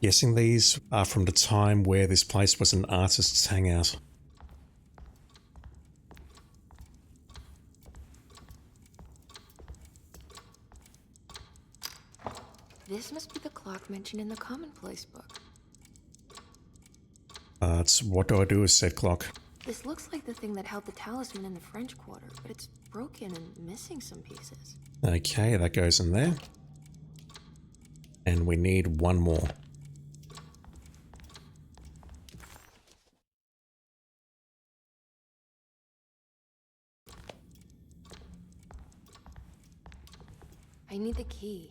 Guessing these are from the time where this place was an artist's hangout. This must be the clock mentioned in the commonplace book. It's what do I do with said clock? This looks like the thing that held the talisman in the French Quarter, but it's broken and missing some pieces. Okay, that goes in there. And we need one more. I need the key.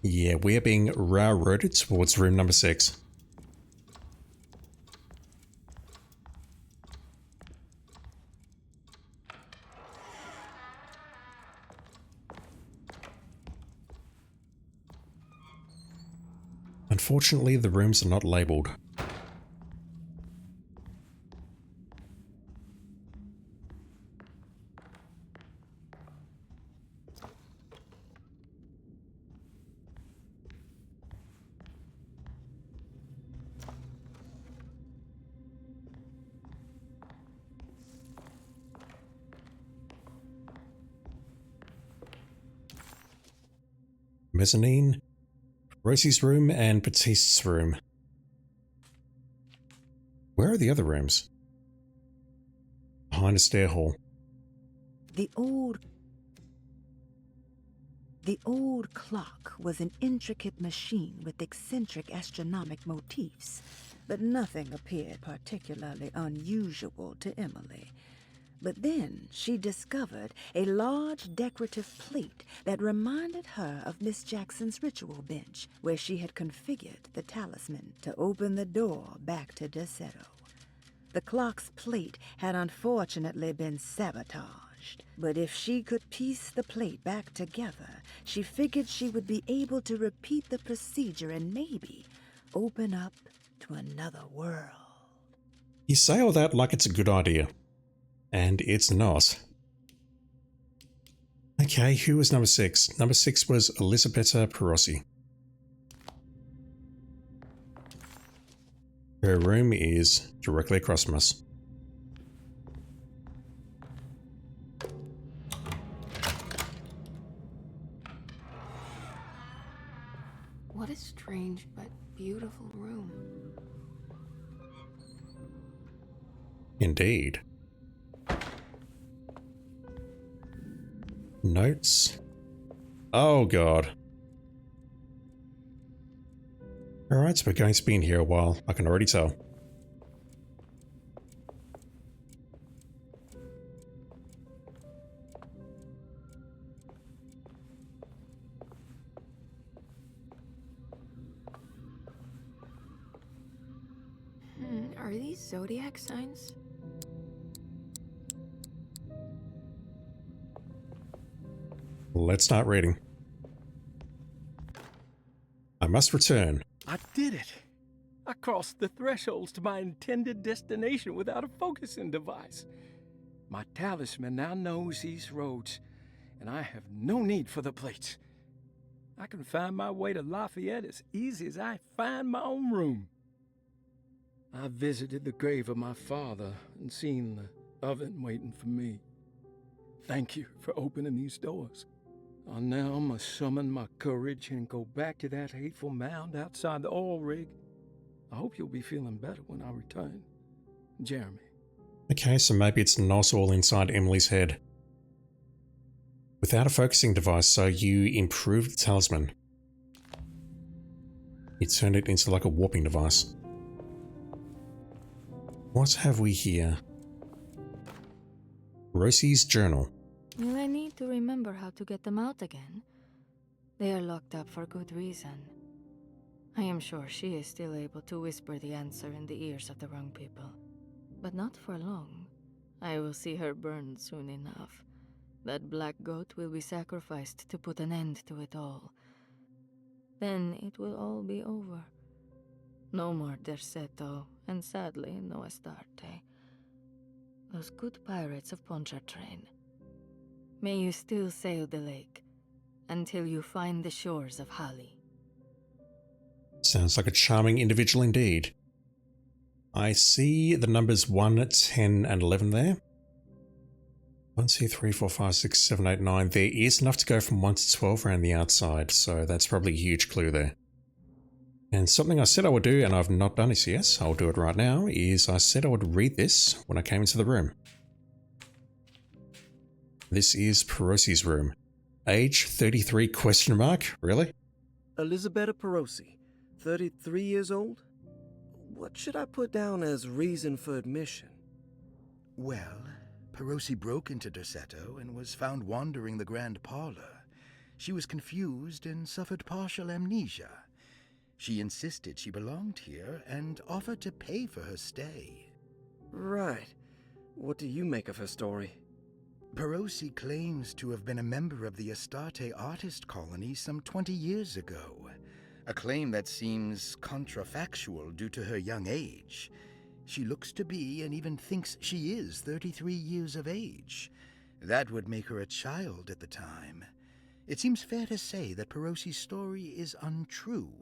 Yeah, we're being railroaded towards room number 6. Unfortunately, the rooms are not labelled. Mezzanine, Rosie's room, and Batiste's room. Where are the other rooms? Behind a stair hall. The old clock was an intricate machine with eccentric astronomic motifs, but nothing appeared particularly unusual to Emily. But then she discovered a large decorative plate that reminded her of Miss Jackson's ritual bench, where she had configured the talisman to open the door back to Deseto. The clock's plate had unfortunately been sabotaged, but if she could piece the plate back together, she figured she would be able to repeat the procedure and maybe open up to another world. You say all that like it's a good idea. And it's not. Okay, who was number 6? Number 6 was Elisabetta Perossi. Her room is directly across from us. What a strange but beautiful room. Indeed. Notes. Oh god. Alright, so we're going to be in here a while, I can already tell. Are these zodiac signs? Let's start reading. I must return. I did it! I crossed the thresholds to my intended destination without a focusing device. My talisman now knows these roads, and I have no need for the plates. I can find my way to Lafayette as easy as I find my own room. I visited the grave of my father and seen the oven waiting for me. Thank you for opening these doors. I now must summon my courage and go back to that hateful mound outside the oil rig. I hope you'll be feeling better when I return. Jeremy. Okay, so maybe it's not all inside Emily's head. Without a focusing device, so you improved the talisman. You turned it into like a warping device. What have we here? Rosie's journal. Will I need to remember how to get them out again? They are locked up for good reason. I am sure she is still able to whisper the answer in the ears of the wrong people. But not for long. I will see her burned soon enough. That black goat will be sacrificed to put an end to it all. Then it will all be over. No more Derceto, and sadly no Astarte. Those good pirates of Pontchartrain. May you still sail the lake, until you find the shores of Hali. Sounds like a charming individual indeed. I see the numbers 1, 10, and 11 there. 1, 2, 3, 4, 5, 6, 7, 8, 9. There is enough to go from 1 to 12 around the outside, so that's probably a huge clue there. And something I said I would do, and I've not done this, yes, I'll do it right now, is I said I would read this when I came into the room. This is Perosi's room. Age 33 question mark? Really? Elisabetta Perosi, 33 years old? What should I put down as reason for admission? Well, Perosi broke into Derceto and was found wandering the grand parlor. She was confused and suffered partial amnesia. She insisted she belonged here and offered to pay for her stay. Right. What do you make of her story? Perosi claims to have been a member of the Astarte artist colony some 20 years ago. A claim that seems contrafactual due to her young age. She looks to be and even thinks she is 33 years of age. That would make her a child at the time. It seems fair to say that Perosi's story is untrue,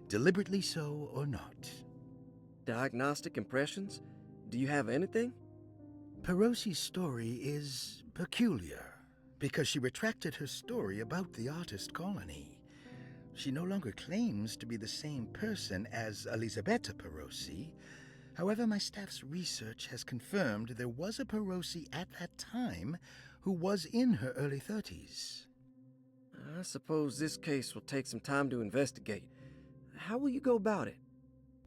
deliberately so or not. Diagnostic impressions? Do you have anything? Perosi's story is peculiar because she retracted her story about the artist colony. She no longer claims to be the same person as Elisabetta Perosi. However, my staff's research has confirmed there was a Perosi at that time who was in her early 30s. I suppose this case will take some time to investigate. How will you go about it?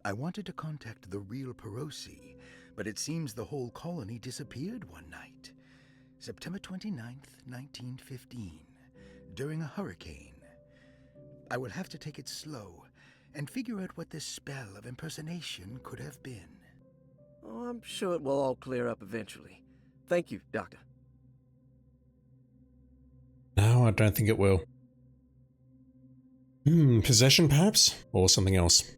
I wanted to contact the real Perosi, but it seems the whole colony disappeared one night. September 29th, 1915, during a hurricane. I will have to take it slow and figure out what this spell of impersonation could have been. Oh, I'm sure it will all clear up eventually. Thank you, Doctor. No, I don't think it will. Possession perhaps? Or something else?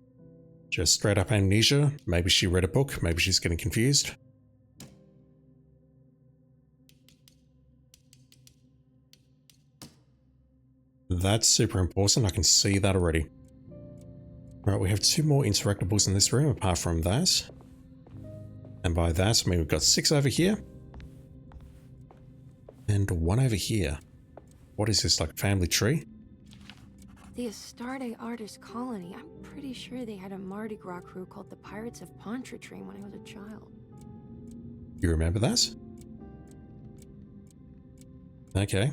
Just straight up amnesia? Maybe she read a book, maybe she's getting confused. That's super important, I can see that already. Right, we have 2 more interactables in this room apart from that. And by that, I mean we've got 6 over here. And 1 over here. What is this, like a family tree? The Astarte artist colony. I'm pretty sure they had a Mardi Gras crew called the Pirates of Pontchartrain when I was a child. You remember that? Okay.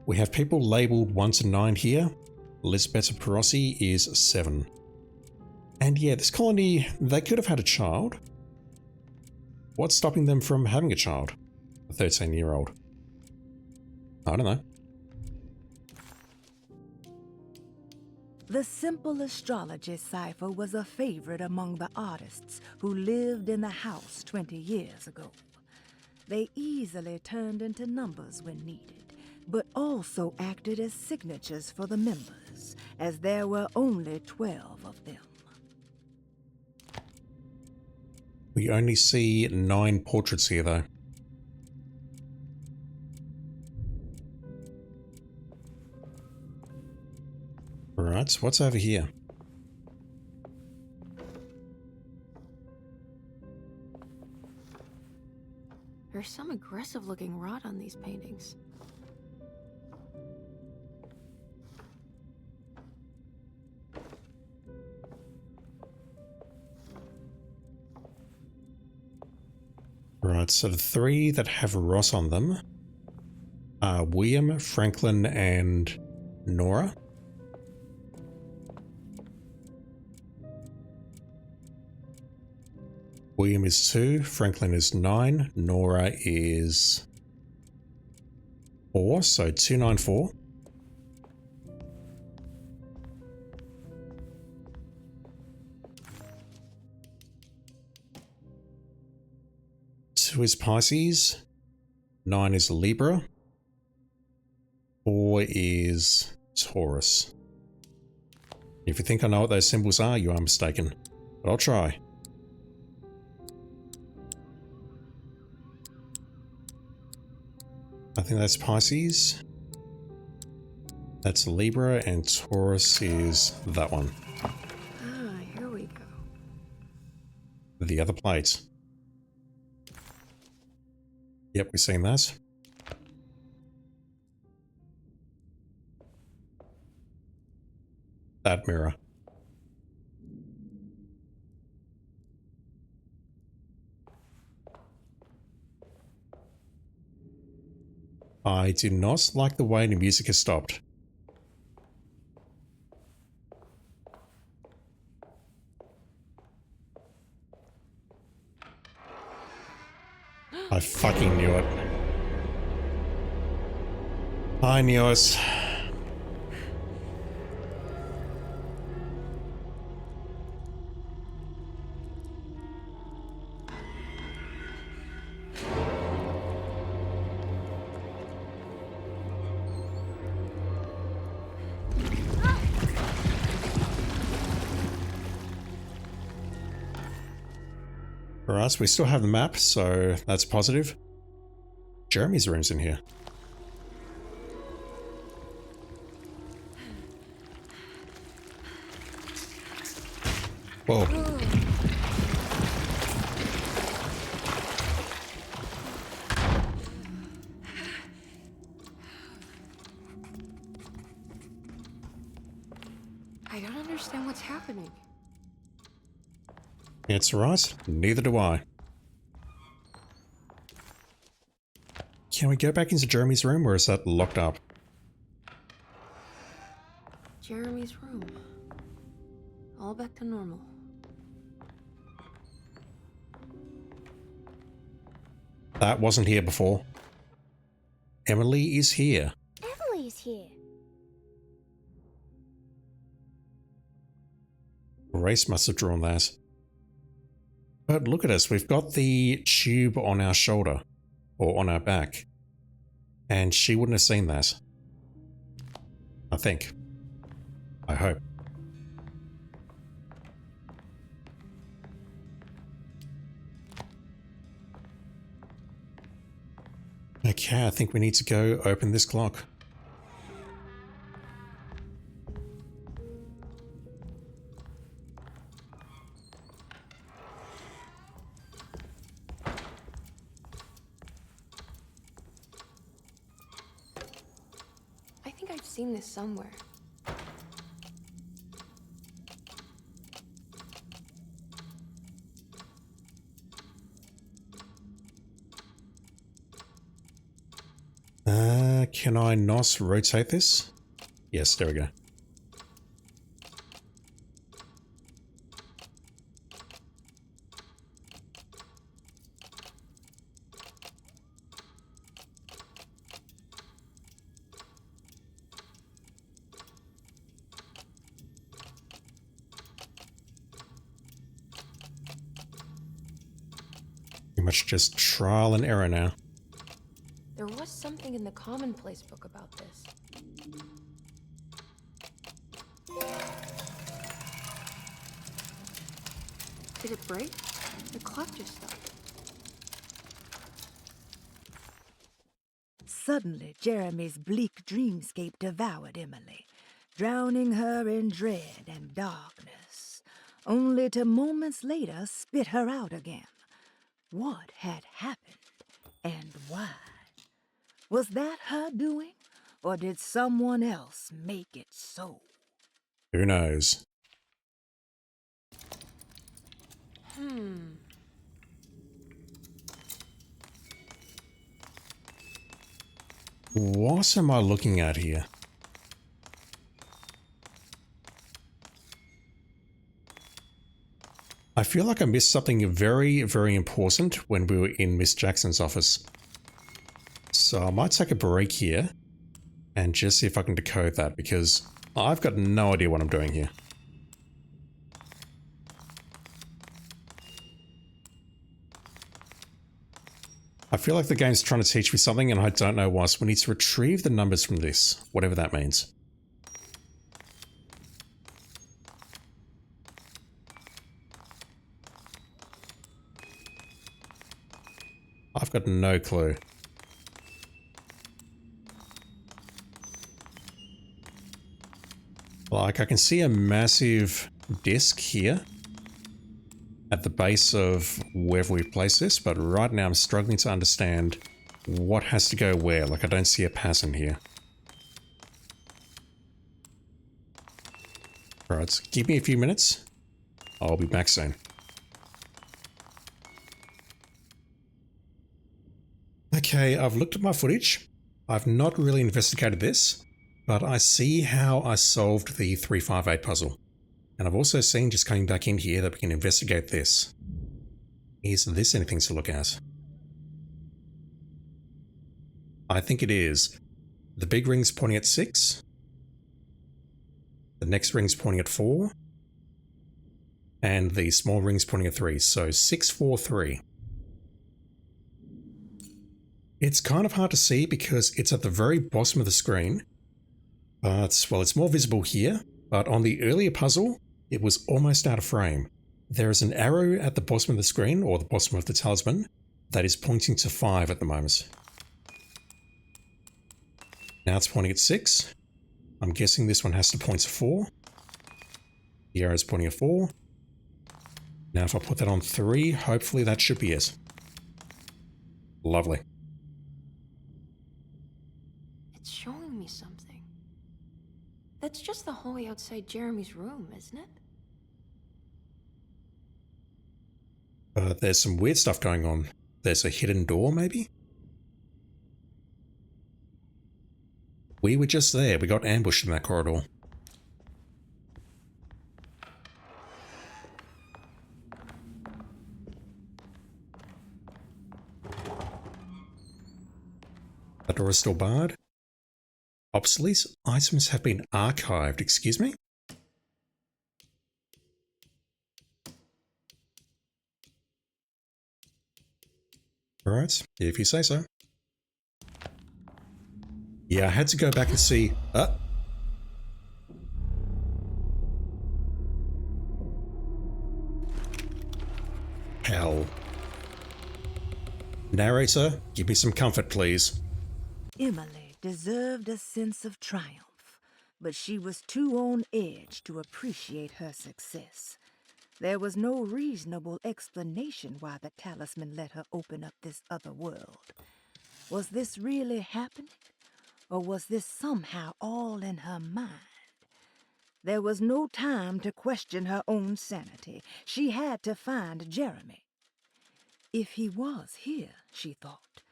We have people labelled 1 to 9 here. Elisabetta Perosi is 7. And yeah, this colony, they could have had a child. What's stopping them from having a child? A 13-year-old. I don't know. The simple astrology cipher was a favorite among the artists who lived in the house 20 years ago. They easily turned into numbers when needed, but also acted as signatures for the members, as there were only 12 of them. We only see 9 portraits here though. Right, what's over here? There's some aggressive looking rot on these paintings. Right, so the 3 that have Ross on them are William, Franklin, and Nora. William is 2, Franklin is 9, Nora is 4, so 294. Two is Pisces, 9 is Libra, 4 is Taurus. If you think I know what those symbols are, you are mistaken, but I'll try. I think that's Pisces, that's Libra, and Taurus is that one. the other plate. Yep, we've seen that. That mirror. I do not like the way the music has stopped. I fucking knew it. I knew it. For us, we still have the map, so that's positive. Jeremy's room's in here. Whoa. I don't understand what's happening. It's right. Neither do I. Can we go back into Jeremy's room, or is that locked up? Jeremy's room. All back to normal. That wasn't here before. Emily is here. Emily's here. Grace must have drawn that. But look at us, we've got the tube on our shoulder, or on our back. And she wouldn't have seen that. I think. I hope. Okay, I think we need to go open this clock. I think I've seen this somewhere. Can I not rotate this? Yes, there we go. Pretty much just trial and error now. There was something in the commonplace book about this. Did it break? The clock just stopped. Suddenly, Jeremy's bleak dreamscape devoured Emily, drowning her in dread and darkness, only to moments later spit her out again. What had happened, and why? Was that her doing, or did someone else make it so? Who knows? What am I looking at here? I feel like I missed something very, very important when we were in Miss Jackson's office. So I might take a break here and just see if I can decode that, because I've got no idea what I'm doing here. I feel like the game's trying to teach me something and I don't know what. So we need to retrieve the numbers from this, whatever that means. I've got no clue. Like, I can see a massive disc here. at the base of wherever we place this, but right now I'm struggling to understand what has to go where. Like, I don't see a pattern here. Alright, so give me a few minutes. I'll be back soon. Okay, I've looked at my footage. I've not really investigated this, but I see how I solved the 358 puzzle. And I've also seen, just coming back in here, that we can investigate this. Is this anything to look at? I think it is. The big ring's pointing at 6. The next ring's pointing at 4. And the small ring's pointing at 3. So 6, 4, 3. It's kind of hard to see because it's at the very bottom of the screen. But, well, it's more visible here. But on the earlier puzzle, it was almost out of frame. There is an arrow at the bottom of the screen, or the bottom of the talisman, that is pointing to 5 at the moment. Now it's pointing at 6. I'm guessing this one has to point to 4. The arrow is pointing at 4. Now if I put that on 3, hopefully that should be it. Lovely. It's showing me something. That's just the hallway outside Jeremy's room, isn't it? There's some weird stuff going on. There's a hidden door, maybe? We were just there. We got ambushed in that corridor. That door is still barred. Obsolete items have been archived. Excuse me? Alright, if you say so. Yeah, I had to go back and see... Hell. Narrator, give me some comfort, please. Emily deserved a sense of triumph, but she was too on edge to appreciate her success. There was no reasonable explanation why the talisman let her open up this other world. Was this really happening? Or was this somehow all in her mind? There was no time to question her own sanity. She had to find Jeremy. If he was here, she thought,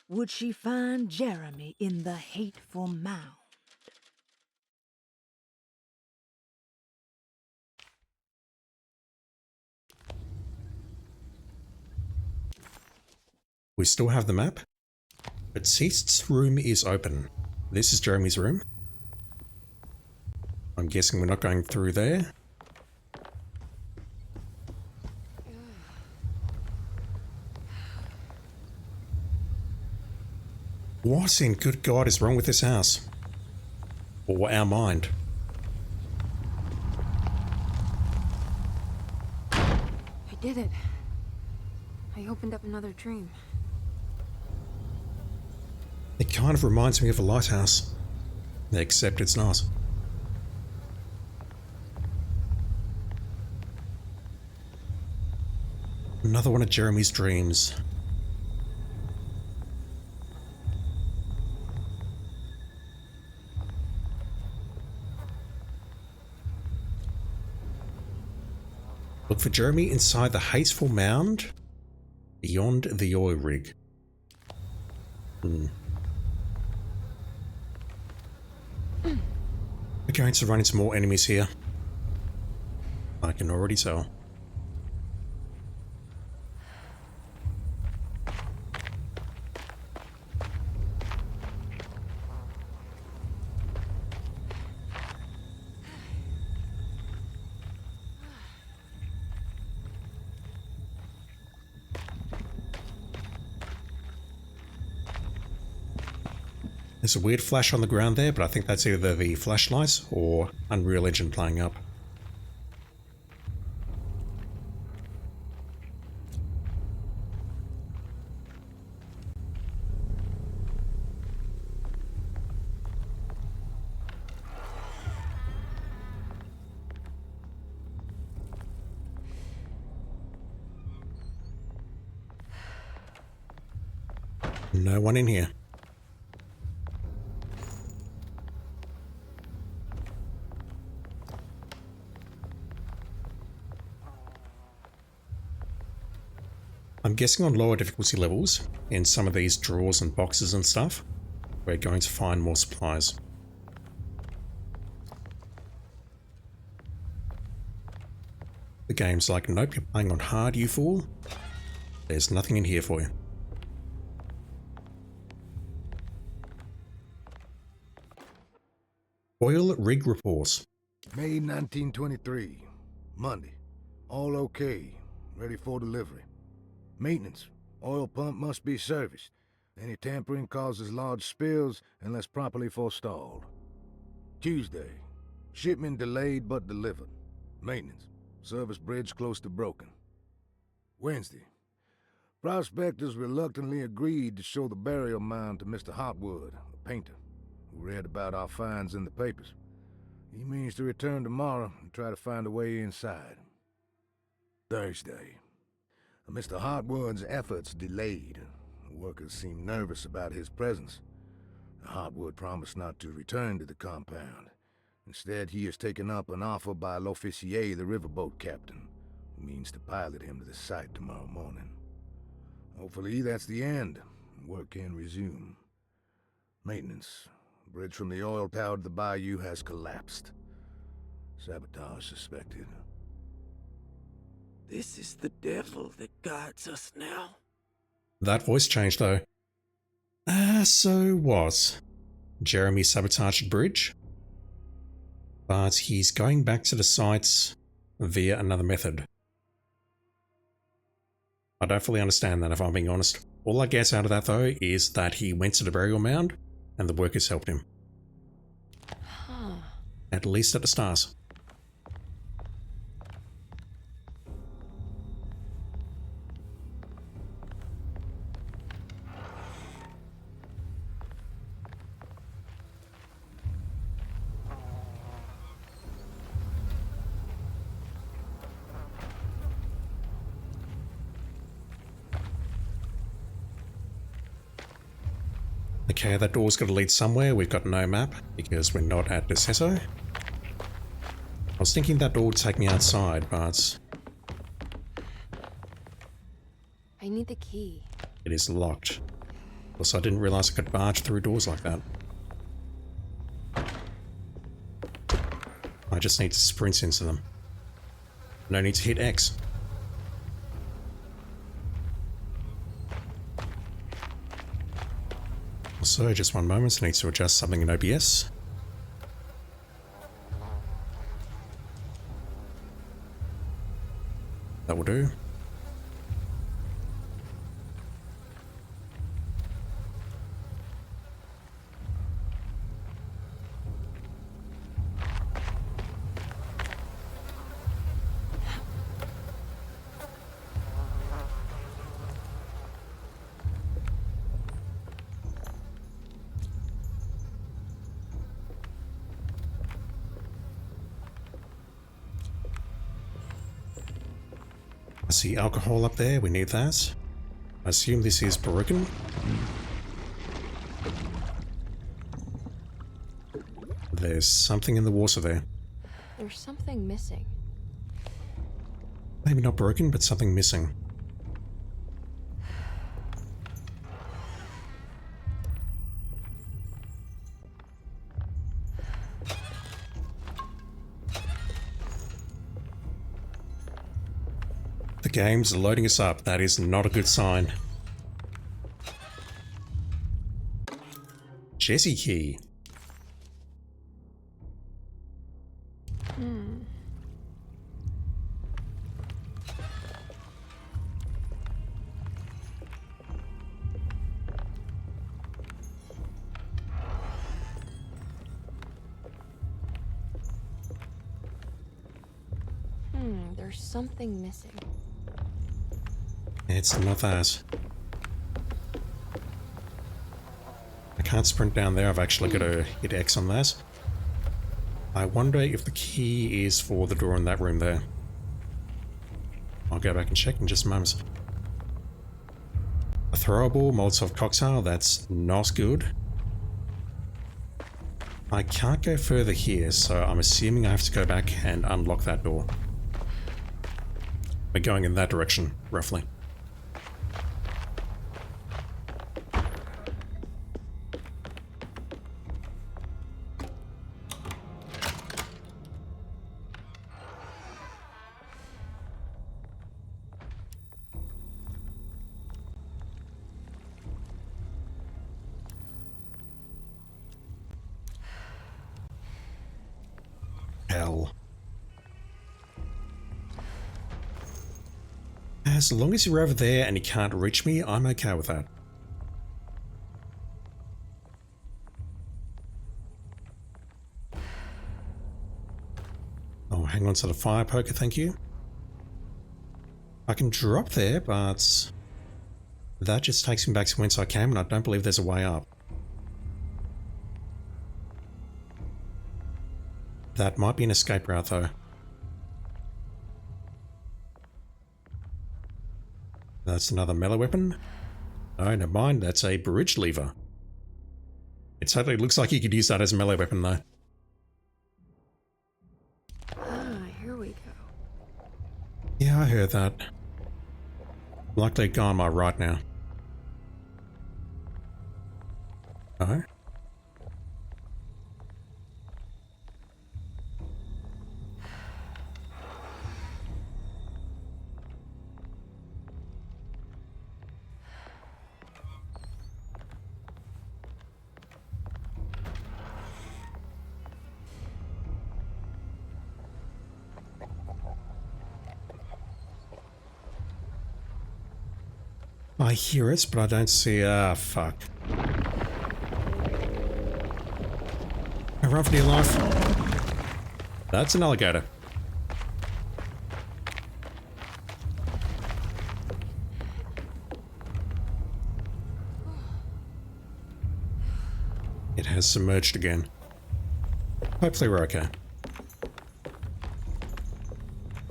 would she find Jeremy in the hateful mound? We still have the map. Baptiste's room is open. This is Jeremy's room. I'm guessing we're not going through there. What in good God is wrong with this house? Or our mind? I did it. I opened up another dream. It kind of reminds me of a lighthouse. Except it's not. Another one of Jeremy's dreams. Look for Jeremy inside the hateful mound beyond the oil rig. We're going to run into more enemies here. I can already tell. There's a weird flash on the ground there, but I think that's either the flashlight or Unreal Engine playing up. No one in here. I'm guessing on lower difficulty levels, in some of these drawers and boxes and stuff, we're going to find more supplies. The game's like, nope, you're playing on hard, you fool. There's nothing in here for you. Oil rig report. May 1923. Monday. All okay. Ready for delivery. Maintenance. Oil pump must be serviced. Any tampering causes large spills unless properly forestalled. Tuesday. Shipment delayed but delivered. Maintenance. Service bridge close to broken. Wednesday. Prospectors reluctantly agreed to show the burial mound to Mr. Hotwood, a painter, who read about our finds in the papers. He means to return tomorrow and try to find a way inside. Thursday. Mr. Hotwood's efforts delayed. The workers seemed nervous about his presence. Hotwood promised not to return to the compound. Instead, he has taken up an offer by L'Officier, the riverboat captain, who means to pilot him to the site tomorrow morning. Hopefully that's the end. Work can resume. Maintenance. Bridge from the oil tower to the bayou has collapsed. Sabotage suspected. This is the devil that guides us now. That voice changed though. So what? Jeremy sabotaged the bridge? But he's going back to the sites via another method. I don't fully understand that, if I'm being honest. All I get out of that though is that he went to the burial mound and the workers helped him. Huh. At least at the start. Okay, that door's got to lead somewhere. We've got no map because we're not at Deseto. I was thinking that door would take me outside, but I need the key. it is locked. Plus, I didn't realize I could barge through doors like that. I just need to sprint into them. No need to hit X. Also, just one moment, I need to adjust something in OBS. That will do. I see alcohol up there, we need that. I assume this is broken. There's something in the water there. There's something missing. Maybe not broken, but something missing. The game's loading us up. That is not a good sign. Jesse key. There's something missing. It's not that. I can't sprint down there. I've actually got to hit X on that. I wonder if the key is for the door in that room there. I'll go back and check in just a moment. I Throwable Molotov cocktail, that's not good. I can't go further here, so I'm assuming I have to go back and unlock that door. We're going in that direction, roughly. Hell. As long as you're over there and you can't reach me, I'm okay with that. Oh, hang on to the fire poker, thank you. I can drop there, but that just takes me back to whence I came, and I don't believe there's a way up. That might be an escape route, though. That's another melee weapon. No, never mind, that's a bridge lever. It totally looks like you could use that as a melee weapon, though. Ah, here we go. Yeah, I heard that. Likely go on my right now. Oh? I hear it, but I don't see. Ah, fuck. Run for dear life. That's an alligator. It has submerged again. Hopefully we're okay.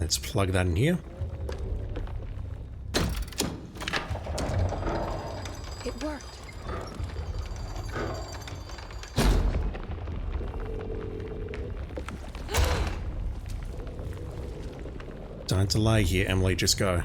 Let's plug that in here. It worked. Don't delay here, Emily, just go.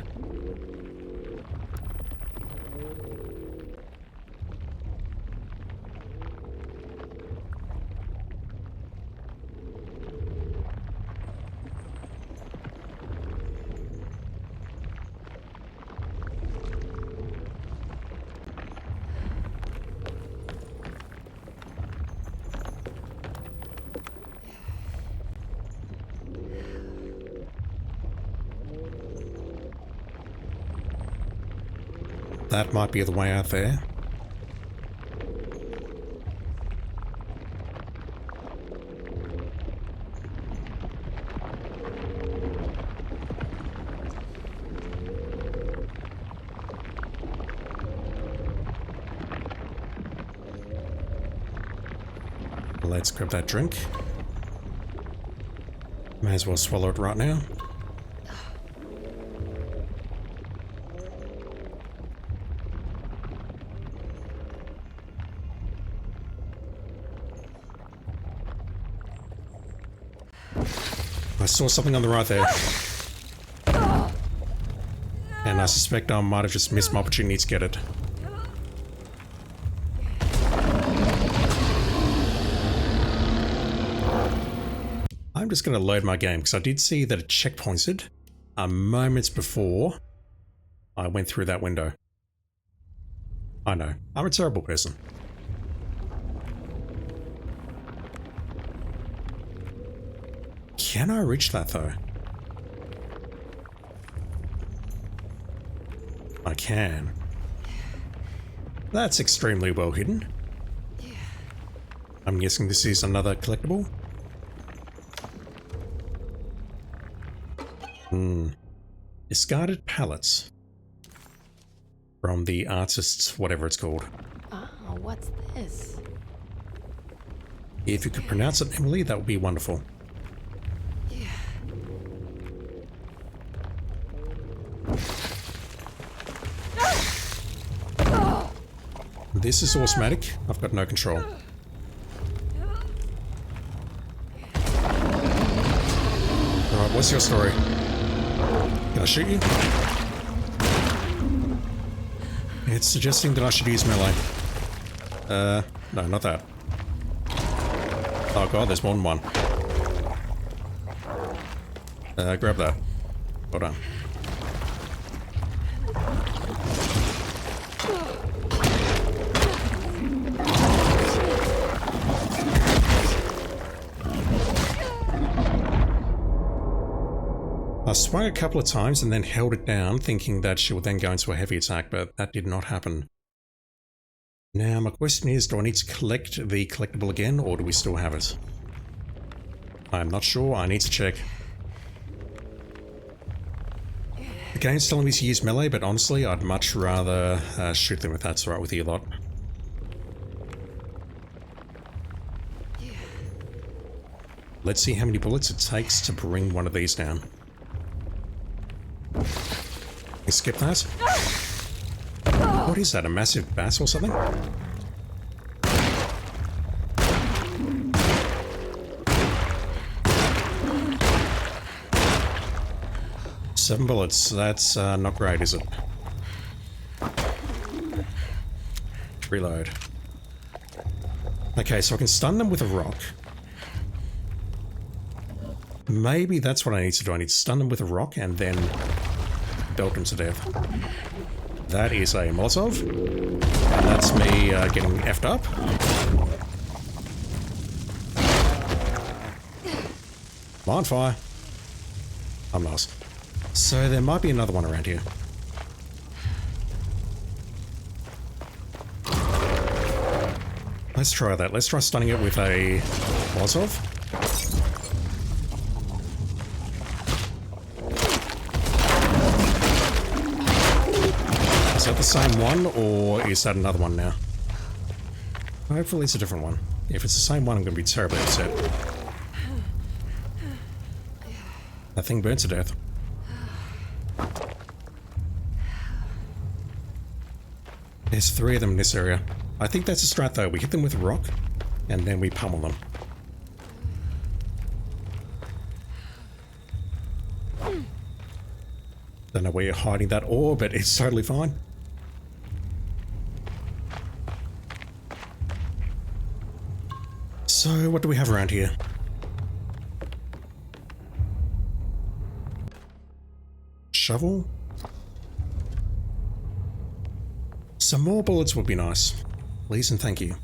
That might be the way out there. Let's grab that drink. May as well swallow it right now. I saw something on the right there. And I suspect I might have just missed my opportunity to get it. I'm just going to load my game because I did see that it checkpointed moments before I went through that window. I know, I'm a terrible person. Can I reach that though? I can. That's extremely well hidden. I'm guessing this is another collectible. Discarded pallets. From the artist's whatever it's called. Oh, what's this? If you could pronounce it, Emily, that would be wonderful. This is automatic. I've got no control. Alright, what's your story? Can I shoot you? It's suggesting that I should use melee. No, not that. Oh god, there's more than one. Grab that. Well done. I swung a couple of times and then held it down, thinking that she would then go into a heavy attack, but that did not happen. Now, my question is, do I need to collect the collectible again, or do we still have it? I'm not sure. I need to check. The game's telling me to use melee, but honestly, I'd much rather shoot them if that's alright with you lot. Let's see how many bullets it takes to bring one of these down. Skip that. What is that, a massive bass or something? Seven bullets, that's not great, is it? Reload. Okay, so I can stun them with a rock. Maybe that's what I need to do. I need to stun them with a rock and then belt them to death. That is a Molotov. And that's me getting effed up. I'm on fire. I'm lost. So there might be another one around here. Let's try that. Let's try stunning it with a Molotov. Is that the same one, or is that another one now? Hopefully it's a different one. If it's the same one, I'm going to be terribly upset. That thing burnt to death. There's 3 of them in this area. I think that's a strat though. We hit them with a rock, and then we pummel them. Don't know where you're hiding that ore, but it's totally fine. So, what do we have around here? Shovel? Some more bullets would be nice. Please and thank you.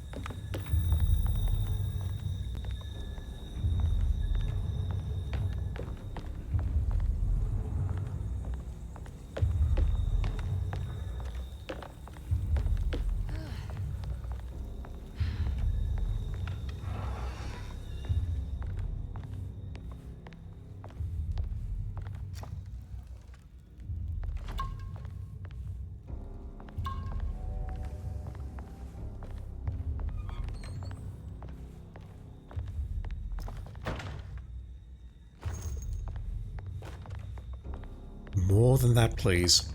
More than that, please.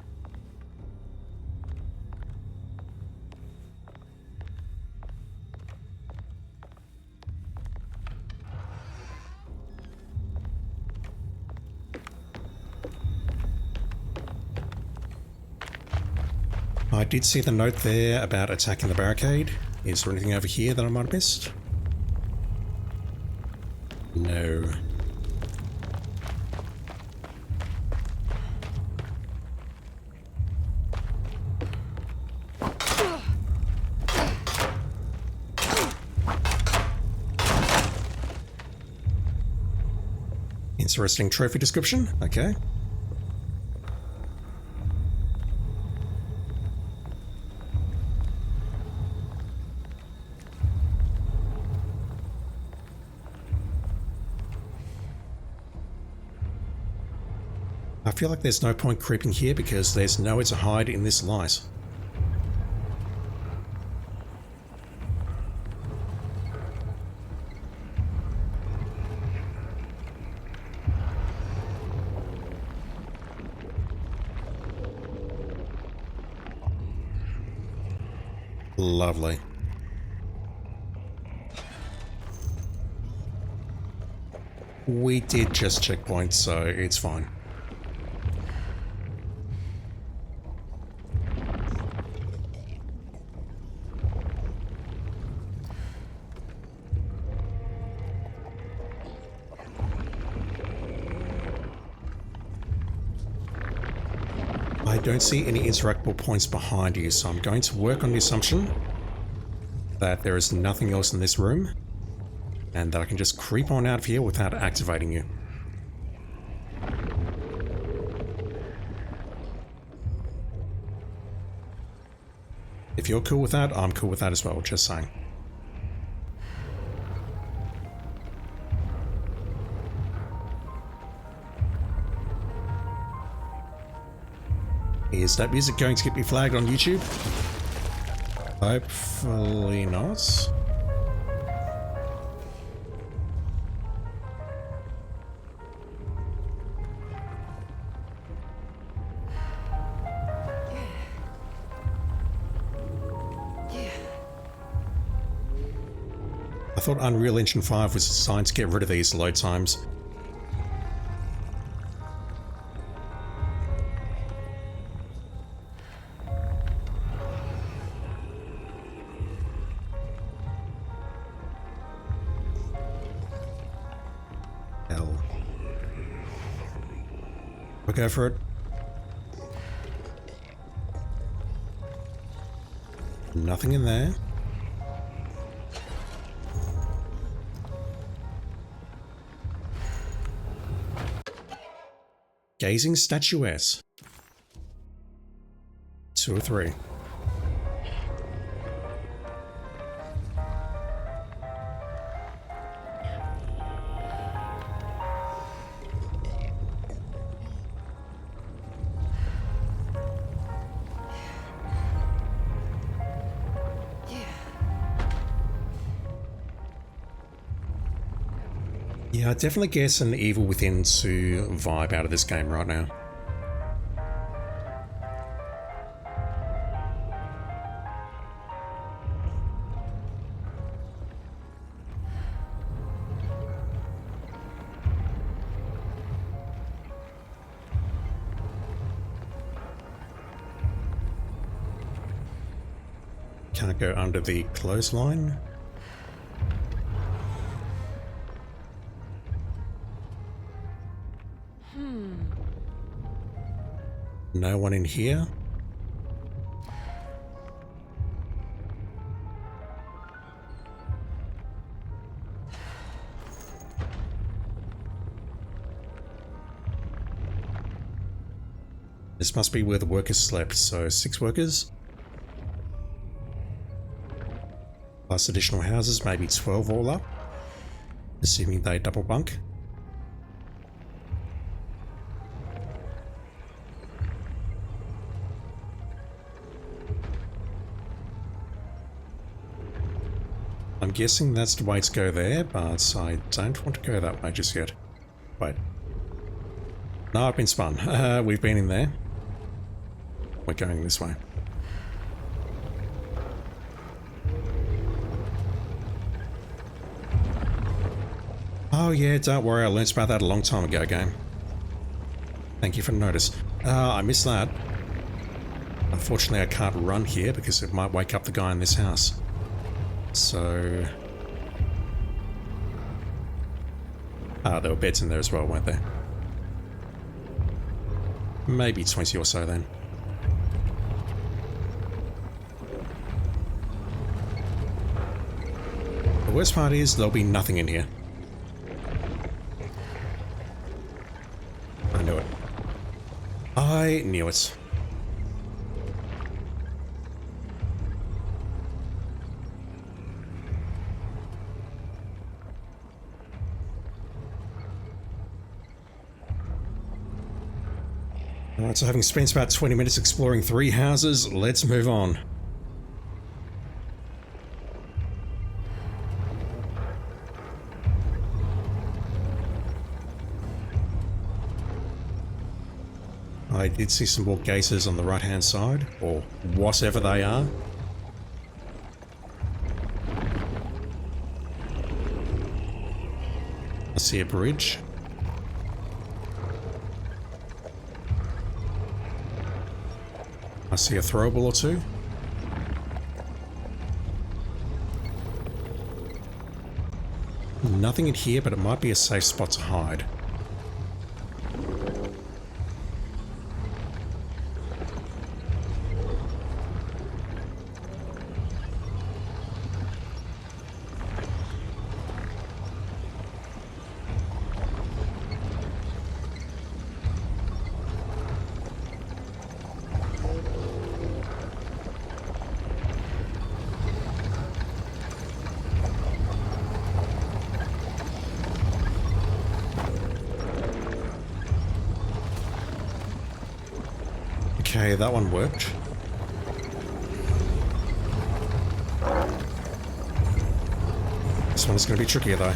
I did see the note there about attacking the barricade. Is there anything over here that I might have missed? No. Interesting trophy description. Okay. I feel like there's no point creeping here because there's nowhere to hide in this light. Lovely. We did just checkpoint, so it's fine. I don't see any interactable points behind you, so I'm going to work on the assumption that there is nothing else in this room, and that I can just creep on out of here without activating you. If you're cool with that, I'm cool with that as well, just saying. Is that music going to get me flagged on YouTube? Hopefully not. I thought Unreal Engine 5 was designed to get rid of these load times. Hell. We'll go for it. Nothing in there. Gazing statuette. 2 or 3. Yeah, I definitely get an Evil Within 2 vibe out of this game right now. Can't go under the clothesline. No one in here. This must be where the workers slept, so 6 workers. Plus additional houses, maybe 12 all up. Assuming they double bunk. I'm guessing that's the way to go there, but I don't want to go that way just yet. Wait. No, I've been spun. We've been in there. We're going this way. Oh yeah, don't worry, I learnt about that a long time ago, game. Thank you for the notice. I missed that. Unfortunately, I can't run here because it might wake up the guy in this house. So... there were beds in there as well, weren't there? Maybe 20 or so then. The worst part is there'll be nothing in here. I knew it. I knew it. Alright, so having spent about 20 minutes exploring 3 houses, let's move on. I did see some more gases on the right hand side, or whatever they are. I see a bridge. I see a throwable or two. Nothing in here, but it might be a safe spot to hide. Okay, that one worked. This one's going to be trickier though.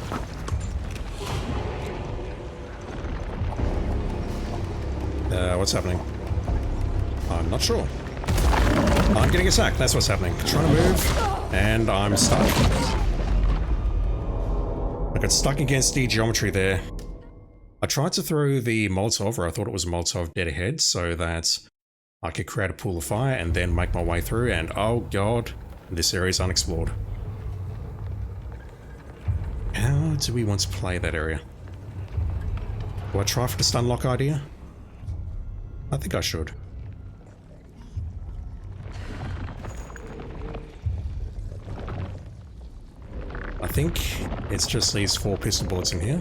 What's happening? I'm not sure. I'm getting attacked, that's what's happening. Trying to move, and I'm stuck. I got stuck against the geometry there. I tried to throw the Molotov, or I thought it was Molotov, dead ahead, so that I could create a pool of fire and then make my way through, and oh god, this area is unexplored. How do we want to play that area? Do I try for the stun lock idea? I think I should. I think it's just these 4 pistol bullets in here.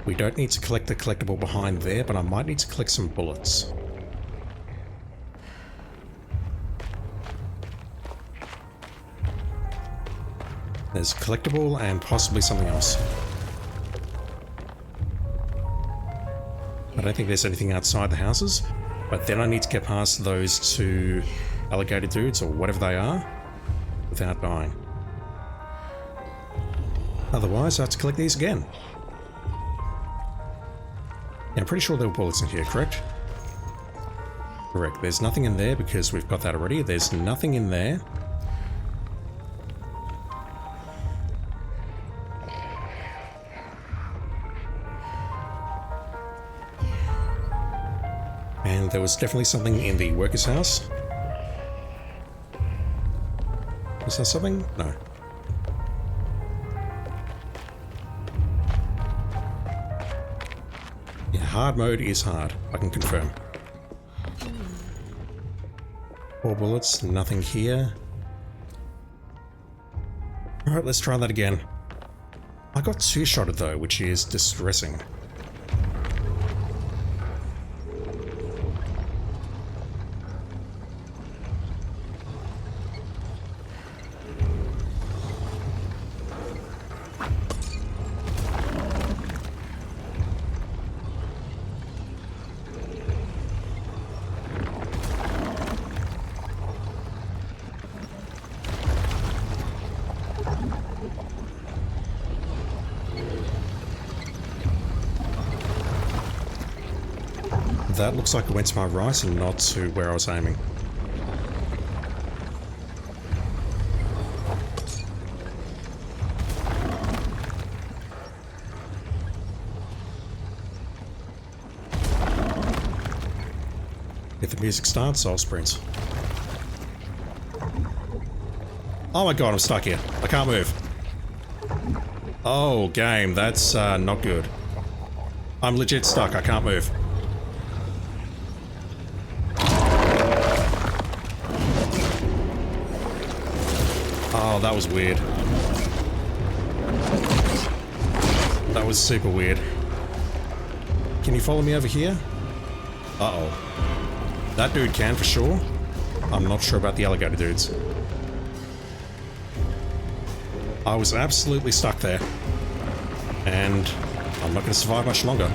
We don't need to collect the collectible behind there, but I might need to collect some bullets. There's a collectible and possibly something else. I don't think there's anything outside the houses, but then I need to get past those 2 alligator dudes, or whatever they are, without dying. Otherwise, I have to collect these again. Yeah, I'm pretty sure there were bullets in here, correct? Correct. There's nothing in there because we've got that already. There's nothing in there. And there was definitely something in the workers' house. Was there something? No. Yeah, hard mode is hard, I can confirm. 4 bullets, nothing here. Alright, let's try that again. I got 2-shotted though, which is distressing. That looks like it went to my right and not to where I was aiming. If the music starts, I'll sprint. Oh my god, I'm stuck here. I can't move. Oh, game, that's not good. I'm legit stuck, I can't move. Oh, that was weird. That was super weird. Can you follow me over here? Uh-oh. That dude can for sure. I'm not sure about the alligator dudes. I was absolutely stuck there. And I'm not going to survive much longer.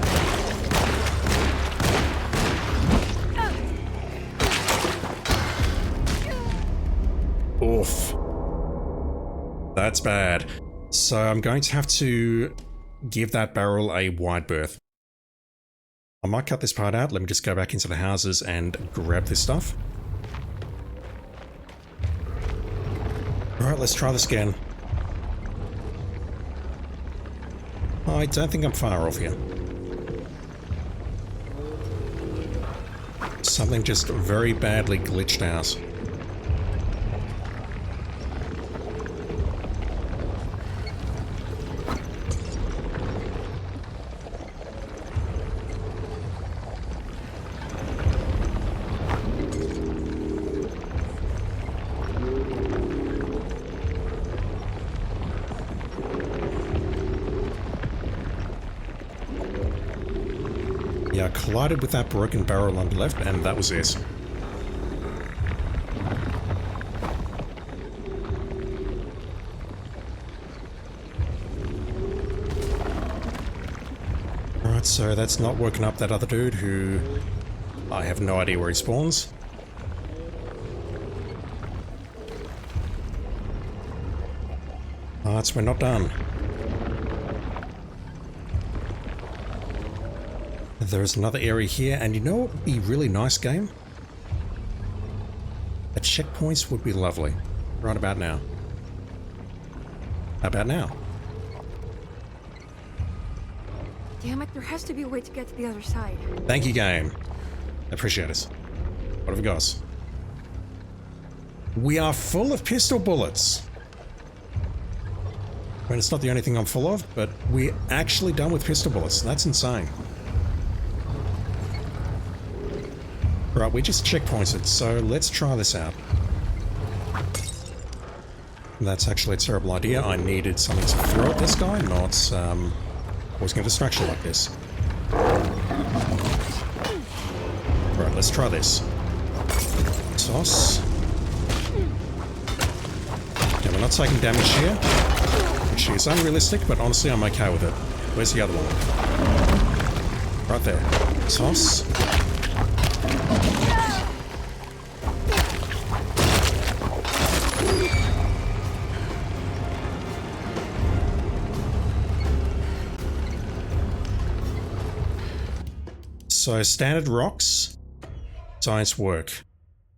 Oof. That's bad. So I'm going to have to give that barrel a wide berth. I might cut this part out. Let me just go back into the houses and grab this stuff. Alright, let's try this again. I don't think I'm far off here. Something just very badly glitched out. Yeah, I collided with that broken barrel on the left, and that was it. Alright, so that's not working up that other dude who... I have no idea where he spawns. Alright, so we're not done. There's another area here, and you know what would be really nice, game? The checkpoints would be lovely. Right about now. How about now? Damn it, there has to be a way to get to the other side. Thank you, game. Appreciate it. What have we got? We are full of pistol bullets. I mean, it's not the only thing I'm full of, but we're actually done with pistol bullets. That's insane. Right, we just checkpointed, so let's try this out. That's actually a terrible idea. I needed something to throw at this guy, not causing a distraction like this. Right, let's try this. Toss. Okay, we're not taking damage here, which is unrealistic, but honestly I'm okay with it. Where's the other one? Right there. Toss. So standard rocks, science work.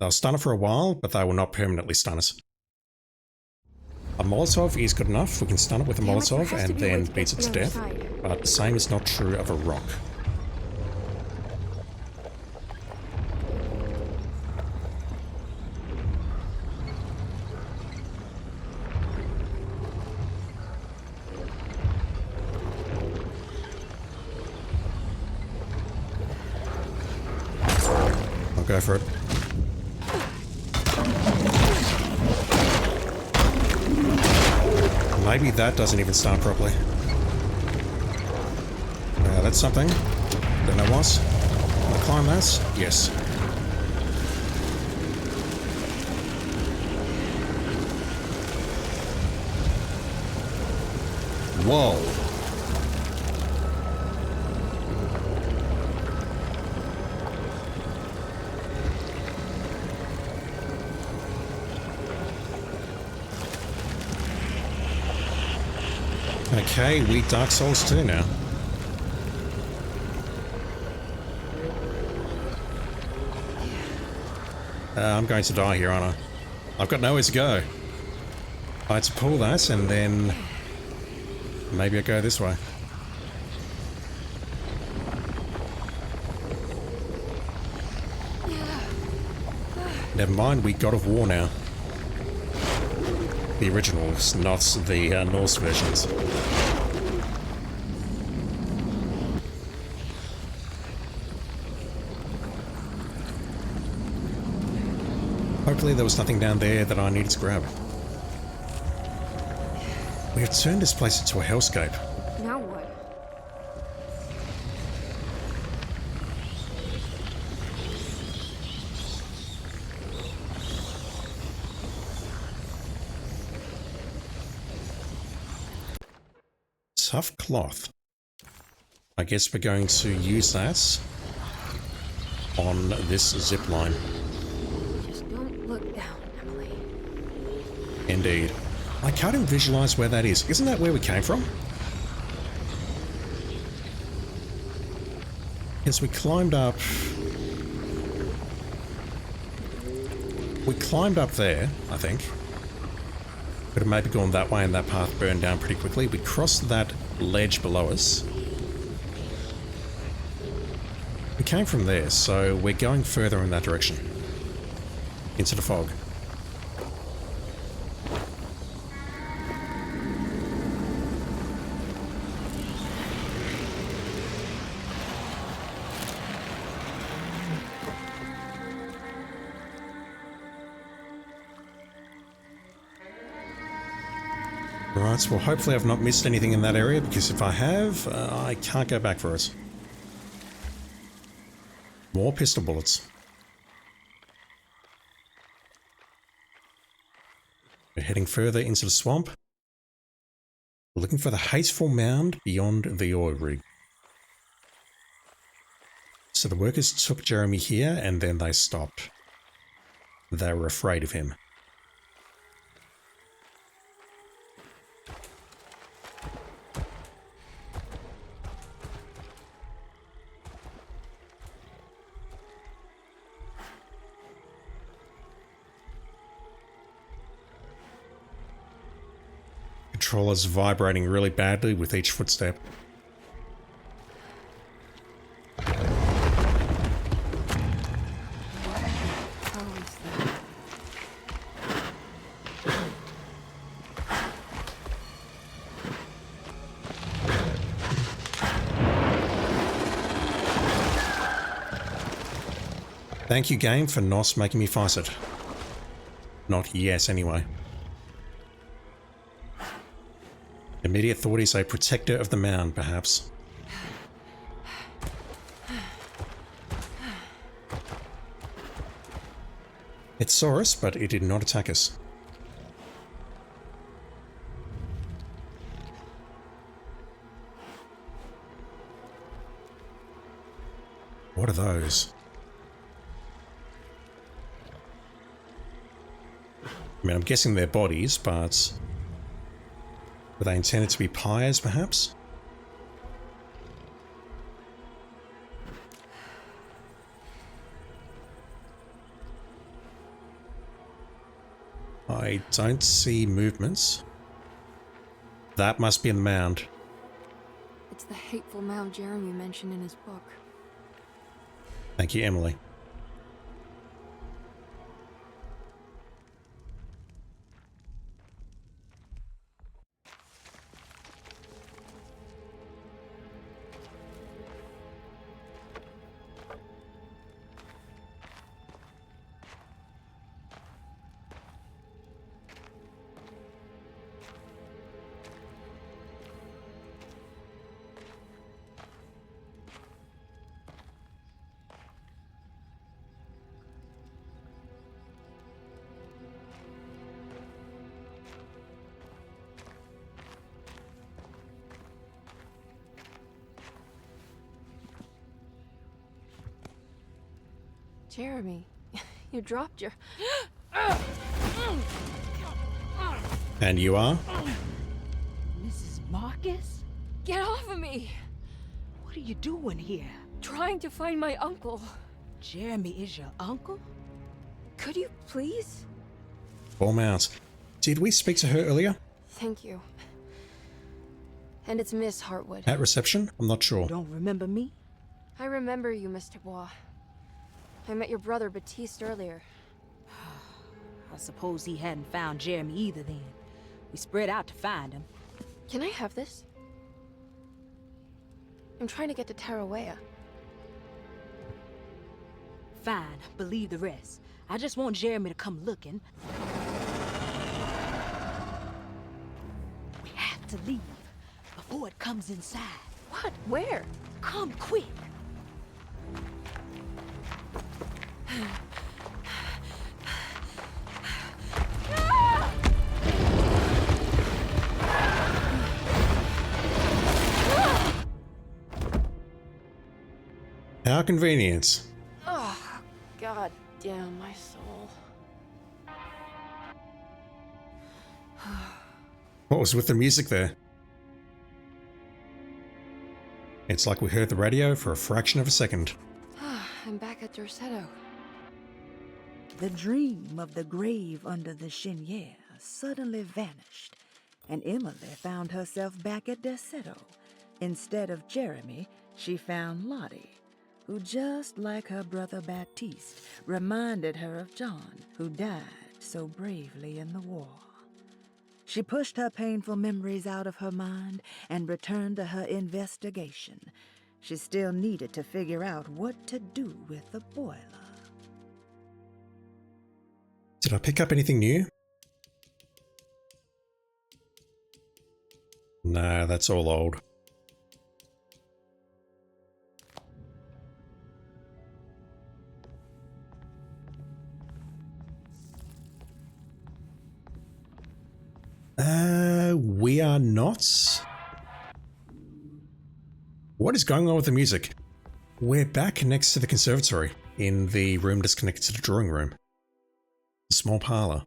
They'll stun it for a while, but they will not permanently stun us. A Molotov is good enough. We can stun it with a Molotov and then beat it to death. But the same is not true of a rock. I'll go for it. Maybe that doesn't even start properly. That's something. Don't know what. Can I climb that? Yes. Whoa. Okay, we Dark Souls 2 now. I'm going to die here, aren't I? I've got nowhere to go. I had to pull that and then maybe I go this way. Never mind, we God of War now. The originals, not the Norse versions. Hopefully there was nothing down there that I needed to grab. We have turned this place into a hellscape. Now what? Tough cloth. I guess we're going to use that on this zip line. Just don't look down, Emily. Indeed. I can't even visualize where that is. Isn't that where we came from? Yes, we climbed up... We climbed up there, I think. Could have maybe gone that way and that path burned down pretty quickly. We crossed that ledge below us. We came from there, so we're going further in that direction. Into the fog. Right, well hopefully I've not missed anything in that area, because if I have, I can't go back for it. More pistol bullets. We're heading further into the swamp. We're looking for the hateful mound beyond the oil rig. So the workers took Jeremy here and then they stopped. They were afraid of him. Controller's vibrating really badly with each footstep. Thank you, game, for not making me fight it. Not yet, anyway. Immediate thought is a protector of the mound, perhaps. It saw us, but it did not attack us. What are those? I mean, I'm guessing they're bodies, but were they intended to be pyres, perhaps? I don't see movements. That must be in the mound. It's the hateful mound Jeremy mentioned in his book. Thank you, Emily. Jeremy, you dropped your... And you are? Mrs. Marcus? Get off of me! What are you doing here? Trying to find my uncle. Jeremy is your uncle? Could you please? Form out. Did we speak to her earlier? Thank you. And it's Miss Hartwood. At reception? I'm not sure. You don't remember me? I remember you, Mr. Bois. I met your brother, Baptiste, earlier. I suppose he hadn't found Jeremy either then. We spread out to find him. Can I have this? I'm trying to get to Tarawea. Fine, believe the rest. I just want Jeremy to come looking. We have to leave before it comes inside. What? Where? Come quick. How convenient. Oh, God damn my soul. What was with the music there? It's like we heard the radio for a fraction of a second. I'm back at Dorsetto. The dream of the grave under the cheniere suddenly vanished, and Emily found herself back at Deseto. Instead of Jeremy, she found Lottie, who, just like her brother Baptiste, reminded her of John, who died so bravely in the war. She pushed her painful memories out of her mind and returned to her investigation. She still needed to figure out what to do with the boiler. Did I pick up anything new? Nah, that's all old. We are not. What is going on with the music? We're back next to the conservatory, in the room that's connected to the drawing room. The small parlour.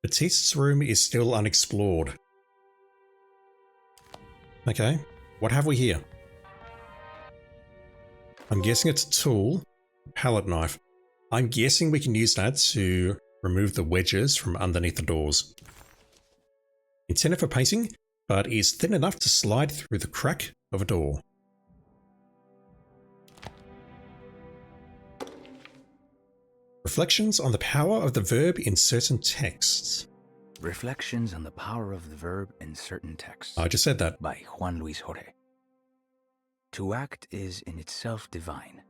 Batiste's room is still unexplored. Okay, what have we here? I'm guessing it's a tool, palette knife. I'm guessing we can use that to remove the wedges from underneath the doors. Intended for painting, but is thin enough to slide through the crack of a door. Reflections on the power of the verb in certain texts. Reflections on the power of the verb in certain texts. I just said that. By Juan Luis Jorge. To act is in itself divine.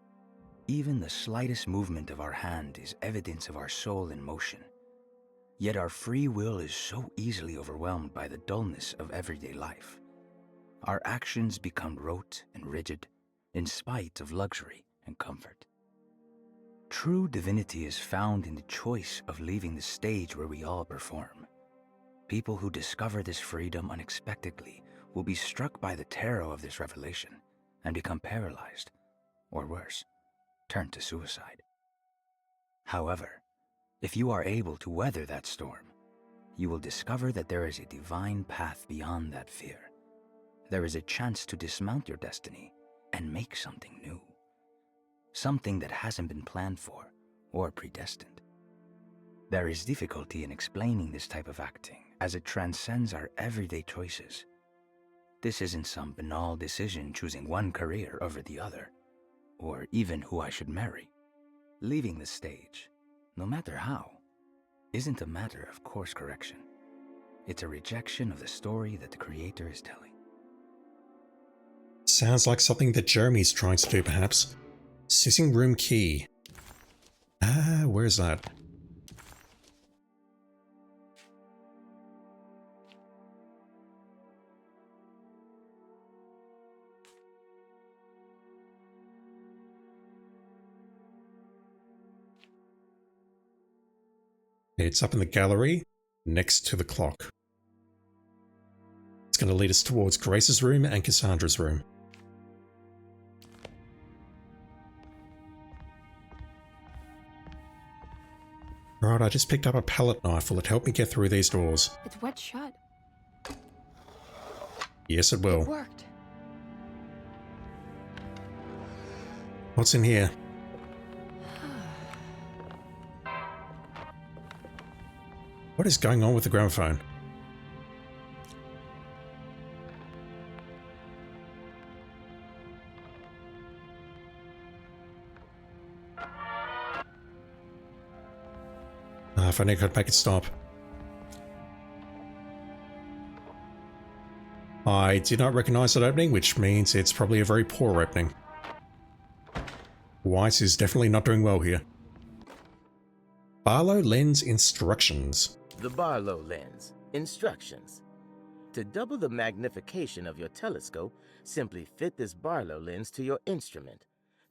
Even the slightest movement of our hand is evidence of our soul in motion. Yet our free will is so easily overwhelmed by the dullness of everyday life. Our actions become rote and rigid, in spite of luxury and comfort. True divinity is found in the choice of leaving the stage where we all perform. People who discover this freedom unexpectedly will be struck by the terror of this revelation and become paralyzed, or worse, turn to suicide. However, if you are able to weather that storm, you will discover that there is a divine path beyond that fear. There is a chance to dismount your destiny and make something new. Something that hasn't been planned for or predestined. There is difficulty in explaining this type of acting as it transcends our everyday choices. This isn't some banal decision choosing one career over the other, or even who I should marry. Leaving the stage, no matter how, isn't a matter of course correction. It's a rejection of the story that the creator is telling. Sounds like something that Jeremy's trying to do, perhaps. Sitting room key. Where is that? It's up in the gallery, next to the clock. It's going to lead us towards Grace's room and Cassandra's room. Right, I just picked up a palette knife. Will it help me get through these doors? It's wet shut. Yes, it will. It worked. What's in here? What is going on with the gramophone? If I only could make it stop. I did not recognize that opening, which means it's probably a very poor opening. White is definitely not doing well here. Barlow lens instructions. The Barlow lens. Instructions. To double the magnification of your telescope, simply fit this Barlow lens to your instrument.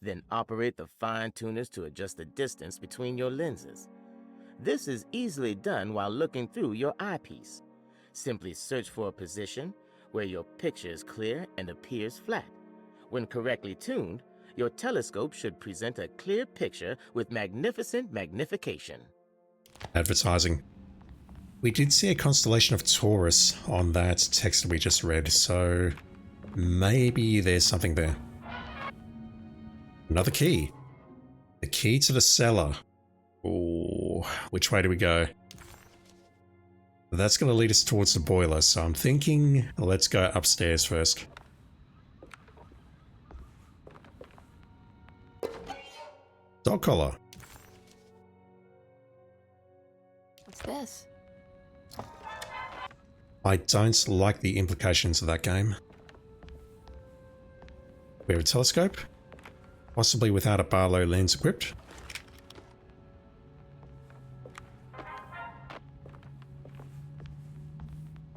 Then operate the fine tuners to adjust the distance between your lenses. This is easily done while looking through your eyepiece. Simply search for a position where your picture is clear and appears flat. When correctly tuned, your telescope should present a clear picture with magnificent magnification. Advertising. We did see a constellation of Taurus on that text we just read, so maybe there's something there. Another key. The key to the cellar. Ooh, which way do we go? That's going to lead us towards the boiler, so I'm thinking let's go upstairs first. Dog collar. What's this? I don't like the implications of that game. We have a telescope, possibly without a Barlow lens equipped.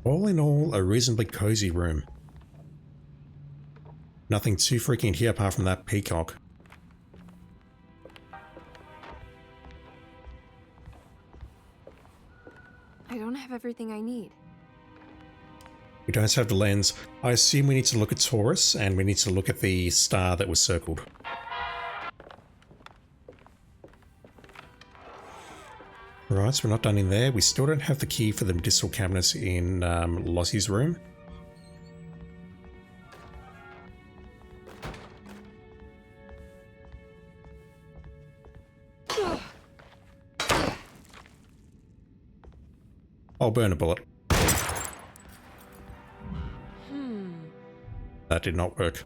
All in all, a reasonably cozy room. Nothing too freaking here apart from that peacock. I don't have everything I need. We don't have the lens. I assume we need to look at Taurus and we need to look at the star that was circled. Right, so we're not done in there. We still don't have the key for the medicinal cabinets in Lossie's room. I'll burn a bullet. That did not work.